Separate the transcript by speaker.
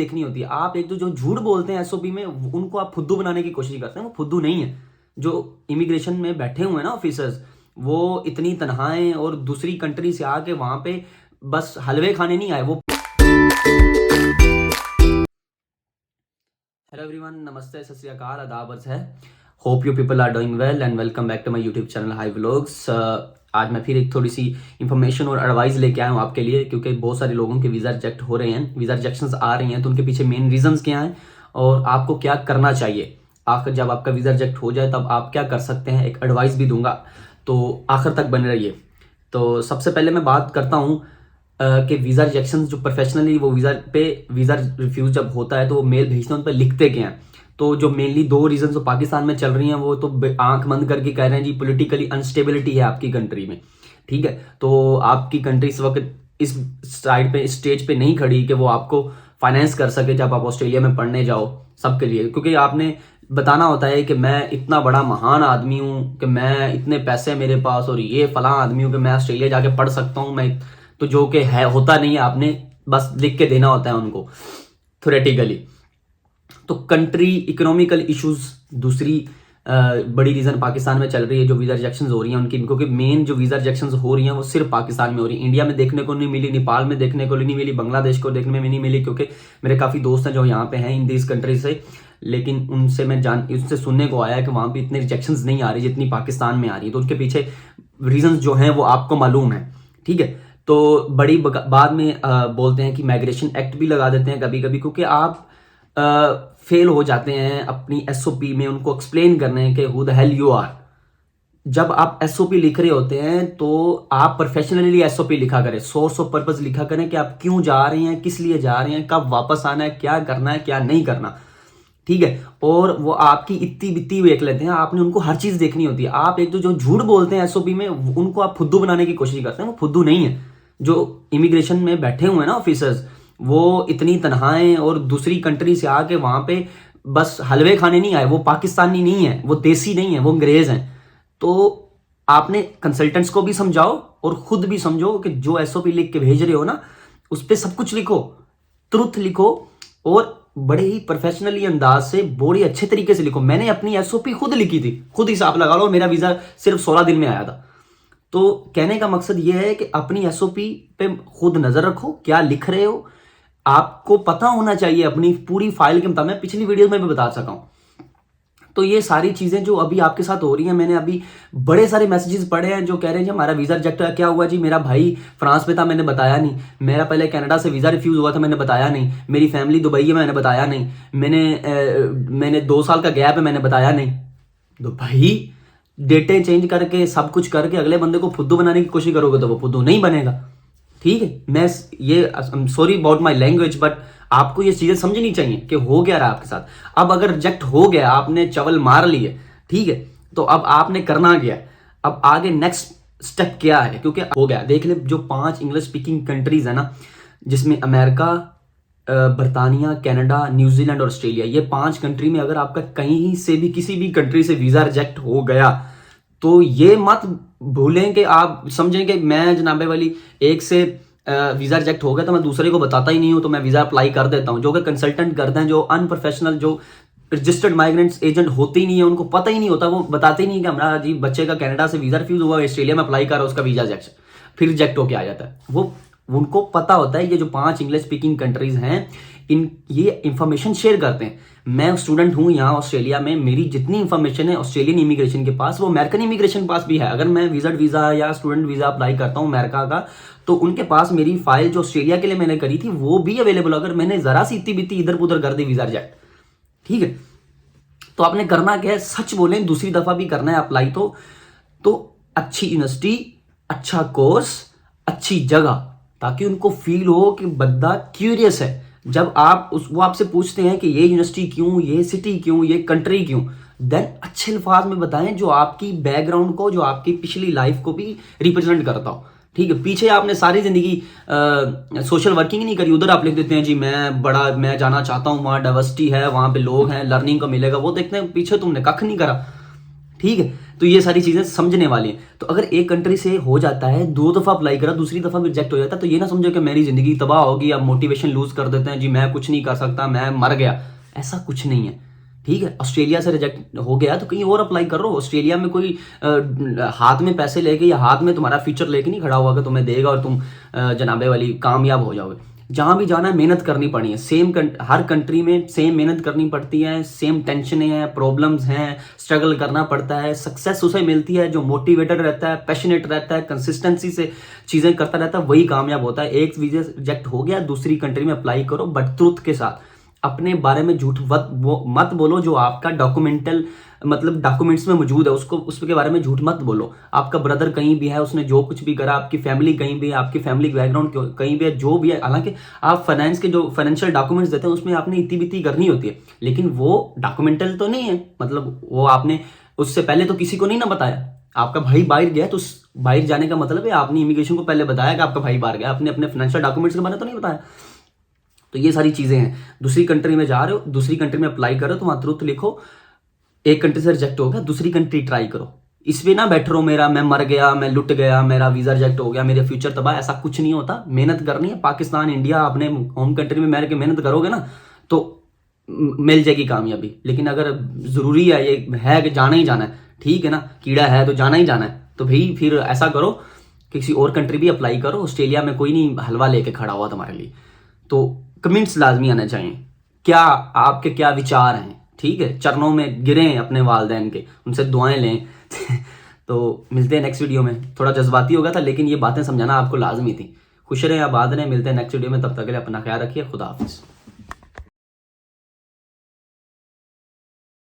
Speaker 1: देखनी होती है। आप एक तो जो झूठ बोलते हैं एसओपी में, उनको आप फुद्दू बनाने की कोशिश करते हैं। वो फुद्दू नहीं है। जो इमिग्रेशन में बैठे हुए हैं ना ऑफिसर्स, वो इतनी तनख्वाहें और दूसरी कंट्री से आके वहां पे बस हलवे खाने नहीं आए वो। हेलो एवरीवन, नमस्ते, सत श्री अकाल, आदाब अर्ज़ है। Hope you people are doing well and welcome back to my YouTube channel hi vlogs. आज मैं फिर एक थोड़ी सी इंफॉर्मेशन और एडवाइस लेके आया हूँ आपके लिए, क्योंकि बहुत सारे लोगों के वीज़ा रिजेक्ट हो रहे हैं, वीज़ा रिजेक्शंस आ रही हैं, तो उनके पीछे मेन रीजंस क्या हैं और आपको क्या करना चाहिए। आखिर जब आपका वीज़ा रिजेक्ट हो जाए तब आप क्या कर सकते हैं, एक एडवाइस भी दूंगा, तो आखिर तक बने रहिए। तो सबसे पहले मैं बात करता हूँ कि वीज़ा रिजेक्शन जो प्रोफेशनली वो वीज़ा रिफ्यूज़ जब होता है तो वो मेल भेजते हैं, उन पर लिखते क्या हैं। तो जो मेनली दो रीजन जो पाकिस्तान में चल रही हैं वो तो आंख बंद करके कह रहे हैं जी पॉलिटिकली अनस्टेबिलिटी है आपकी कंट्री में, ठीक है। तो आपकी कंट्री इस वक्त इस साइड पे, इस स्टेज पे नहीं खड़ी कि वो आपको फाइनेंस कर सके जब आप ऑस्ट्रेलिया में पढ़ने जाओ सबके लिए, क्योंकि आपने बताना होता है कि मैं इतना बड़ा महान आदमी हूँ, कि मैं इतने पैसे मेरे पास और ये फलां आदमी हूँ कि मैं ऑस्ट्रेलिया जाके पढ़ सकता हूँ। मैं तो जो कि है होता नहीं है, आपने बस लिख के देना होता है उनको थ्योरेटिकली। तो कंट्री इकोनॉमिकल इश्यूज दूसरी बड़ी रीजन पाकिस्तान में चल रही है जो वीजा रिजेक्शंस हो रही हैं उनकी, क्योंकि मेन जो वीजा रिजेक्शंस हो रही हैं वो सिर्फ पाकिस्तान में हो रही है। इंडिया में देखने को नहीं मिली, नेपाल में देखने को नहीं मिली, बांग्लादेश को देखने में नहीं मिली, क्योंकि मेरे काफ़ी दोस्त हैं जो यहाँ पे हैं इन दीज कंट्री से, लेकिन उनसे सुनने को आया है कि वहाँ पे इतने रिजेक्शंस नहीं आ रही जितनी पाकिस्तान में आ रही है। तो उनके पीछे रीजन जो हैं वो आपको मालूम है, ठीक है। तो बड़ी बाद में बोलते हैं कि माइग्रेशन एक्ट भी लगा देते हैं कभी कभी, क्योंकि आप फेल हो जाते हैं अपनी एसओपी में उनको एक्सप्लेन करने के who the hell you are. जब आप एसओपी लिख रहे होते हैं तो आप प्रोफेशनली एसओपी लिखा करें, सोर्स ऑफ पर्पस लिखा करें कि आप क्यों जा रहे हैं, किस लिए जा रहे हैं, कब वापस आना है, क्या करना है, क्या नहीं करना, ठीक है। और वो आपकी इतनी बित्ती देख लेते हैं, आपने उनको हर चीज देखनी होती है। आप एक तो जो झूठ बोलते हैं एसओपी में, उनको आप फुद्दू बनाने की कोशिश करते हैं। वो फुद्दू नहीं है। जो इमिग्रेशन में बैठे हुए हैं ना ऑफिसर्स, वो इतनी तनख्वाहें और दूसरी कंट्री से आके वहां पे बस हलवे खाने नहीं आए। वो पाकिस्तानी नहीं है, वो देसी नहीं है, वो अंग्रेज हैं। तो आपने कंसल्टेंट्स को भी समझाओ और खुद भी समझो कि जो एसओपी लिख के भेज रहे हो ना, उस पर सब कुछ लिखो, ट्रुथ लिखो और बड़े ही प्रोफेशनली अंदाज से बड़े अच्छे तरीके से लिखो। मैंने अपनी एसओपी खुद लिखी थी, खुद हिसाब लगा लो, मेरा वीजा सिर्फ 16 दिन में आया था। तो कहने का मकसद यह है कि अपनी एसओपी पे खुद नजर रखो, क्या लिख रहे हो आपको पता होना चाहिए अपनी पूरी फाइल के मुताबिक। मैं पिछली वीडियो में भी बता सका हूं। तो ये सारी चीजें जो अभी आपके साथ हो रही हैं, मैंने अभी बड़े सारे मैसेजेस पढ़े हैं जो कह रहे हैं जी हमारा वीजा रिजेक्ट क्या हुआ जी, मेरा भाई फ्रांस में था मैंने बताया नहीं, मेरा पहले कनाडा से वीजा रिफ्यूज हुआ था मैंने बताया नहीं, मेरी फैमिली दुबई है मैंने बताया नहीं, मैंने 2 साल का गैप है मैंने बताया नहीं। तो भाई डेटे चेंज करके सब कुछ करके अगले बंदे को फुद्दू बनाने की कोशिश करोगे तो वो फुद्दू नहीं बनेगा, ठीक है। मैं ये sorry about my language, but आपको ये चीजें समझनी चाहिए कि हो क्या रहा है आपके साथ। अब अगर रिजेक्ट हो गया, आपने चवल मार लिए, ठीक है, तो अब आपने करना क्या है, अब आगे नेक्स्ट स्टेप क्या है, क्योंकि हो गया। देख ले जो 5 इंग्लिश स्पीकिंग कंट्रीज है ना, जिसमें अमेरिका, बर्तानिया, कनाडा, न्यूजीलैंड और ऑस्ट्रेलिया, ये 5 कंट्री में अगर आपका कहीं से भी किसी भी कंट्री से वीजा रिजेक्ट हो गया तो ये मत भूलें कि आप समझें कि मैं जनाबे वाली एक से वीजा रिजेक्ट हो गया तो मैं दूसरे को बताता ही नहीं हूं, तो मैं वीजा अप्लाई कर देता हूं। जो कि कंसल्टेंट करते हैं, जो अनप्रोफेशनल, जो रजिस्टर्ड माइग्रेंट्स एजेंट होते ही नहीं है, उनको पता ही नहीं होता, वो बताते ही नहीं कि हमारा जी बच्चे का कनाडा से वीजा रिफ्यूज हुआ, ऑस्ट्रेलिया में अप्लाई करा, उसका वीजा रिजेक्ट फिर रिजेक्ट होकर आ जाता है। वो उनको पता होता है ये जो 5 इंग्लिश स्पीकिंग कंट्रीज हैं ये इंफॉर्मेशन शेयर करते हैं। मैं स्टूडेंट हूं यहाँ ऑस्ट्रेलिया में, मेरी जितनी इंफॉर्मेशन है ऑस्ट्रेलियन इमिग्रेशन के पास वो अमेरिकन इमिग्रेशन पास भी है। अगर मैं विजिट वीजा या स्टूडेंट वीजा अप्लाई करता हूँ अमेरिका का, तो उनके पास मेरी फाइल जो ऑस्ट्रेलिया के लिए मैंने करी थी वो भी अवेलेबल। अगर मैंने जरा सी इतनी बित्ती इधर उधर कर दी वीजा रिजेक्ट, ठीक है। तो आपने करना क्या है, सच बोलें, दूसरी दफा भी करना है अप्लाई तो अच्छी यूनिवर्सिटी, अच्छा कोर्स, अच्छी जगह, ताकि उनको फील हो कि बंदा क्यूरियस है। जब आप वो आपसे पूछते हैं कि ये यूनिवर्सिटी क्यों, ये सिटी क्यों, ये कंट्री क्यों, देन अच्छे अल्फाज में बताएं जो आपकी बैकग्राउंड को, जो आपकी पिछली लाइफ को भी रिप्रेजेंट करता हो, ठीक है। पीछे आपने सारी जिंदगी सोशल वर्किंग नहीं करी, उधर आप लिख देते हैं जी मैं जाना चाहता हूं, वहां डाइवर्सिटी है, वहां पे लोग हैं, लर्निंग को मिलेगा, वो देखते हैं पीछे तुमने कख नहीं करा, ठीक है, तो ये सारी चीजें समझने वाली हैं। तो अगर एक कंट्री से हो जाता है, 2 दफा अप्लाई करा, दूसरी दफा रिजेक्ट हो जाता है, तो ये ना समझो कि मेरी जिंदगी तबाह होगी, अब मोटिवेशन लूज कर देते हैं जी, मैं कुछ नहीं कर सकता, मैं मर गया। ऐसा कुछ नहीं है, ठीक है। ऑस्ट्रेलिया से रिजेक्ट हो गया तो कहीं और अप्लाई करो। ऑस्ट्रेलिया में कोई हाथ में पैसे लेके या हाथ में तुम्हारा फ्यूचर लेके नहीं खड़ा हुआ कि तुम्हें देगा और तुम जनाबे वाली कामयाब हो जाओगे। जहां भी जाना है मेहनत करनी पड़ी है। हर कंट्री में सेम मेहनत करनी पड़ती है, सेम टेंशन है, प्रॉब्लम्स हैं, स्ट्रगल करना पड़ता है। सक्सेस उसे मिलती है जो मोटिवेटेड रहता है, पैशनेट रहता है, कंसिस्टेंसी से चीजें करता रहता है, वही कामयाब होता है। एक वीजा रिजेक्ट हो गया, दूसरी कंट्री में अप्लाई करो, बट ट्रुथ के साथ। अपने बारे में झूठ मत बोलो। जो आपका डॉक्यूमेंटल मतलब डॉक्यूमेंट्स में मौजूद है उसके बारे में झूठ मत बोलो। आपका ब्रदर कहीं भी है, उसने जो कुछ भी करा, आपकी फैमिली कहीं भी है, आपकी फैमिली बैकग्राउंड कहीं भी है, जो भी है, हालांकि आप फाइनेंस के जो फाइनेंशियल डॉक्यूमेंट्स देते हैं उसमें आपने इतनी बिती करनी होती है, लेकिन वो डॉक्यूमेंटल तो नहीं है। मतलब वो आपने उससे पहले तो किसी को नहीं ना बताया। आपका भाई बाहर गया तो बाहर जाने का मतलब है आपने इमिग्रेशन को पहले बताया कि आपका भाई बाहर गया, आपने अपने फाइनेंशियल डॉक्यूमेंट्स के बारे में तो नहीं बताया। तो ये सारी चीजें हैं। दूसरी कंट्री में जा रहे हो, दूसरी कंट्री में अप्लाई करो तो वहां तुरंत लिखो एक कंट्री से रिजेक्ट हो गया, दूसरी कंट्री ट्राई करो। इसमें ना बैठ रहो मेरा मैं मर गया, मैं लुट गया, मेरा वीजा रिजेक्ट हो गया, मेरे फ्यूचर तबाह। ऐसा कुछ नहीं होता। मेहनत करनी है। पाकिस्तान, इंडिया, अपने होम कंट्री में मेहनत के मेहनत करोगे ना तो मिल जाएगी कामयाबी। लेकिन अगर जरूरी है, ये है कि जाना ही जाना है, ठीक है ना, कीड़ा है तो जाना ही जाना है, तो भाई फिर ऐसा करो किसी और कंट्री भी अप्लाई करो। ऑस्ट्रेलिया में कोई नहीं हलवा लेके खड़ा हुआ तुम्हारे लिए। तो कमेंट्स लाजमी आने चाहिए, क्या आपके क्या विचार हैं, ठीक है। चरणों में गिरें अपने वालिदैन के, उनसे दुआएं लें। तो मिलते हैं नेक्स्ट वीडियो में। थोड़ा जज्बाती हो गया था, लेकिन ये बातें समझाना आपको लाजमी थी। खुश रहें, आबाद रहें। मिलते हैं नेक्स्ट वीडियो में, तब तक के लिए अपना ख्याल रखिए। खुदा हाफिज़।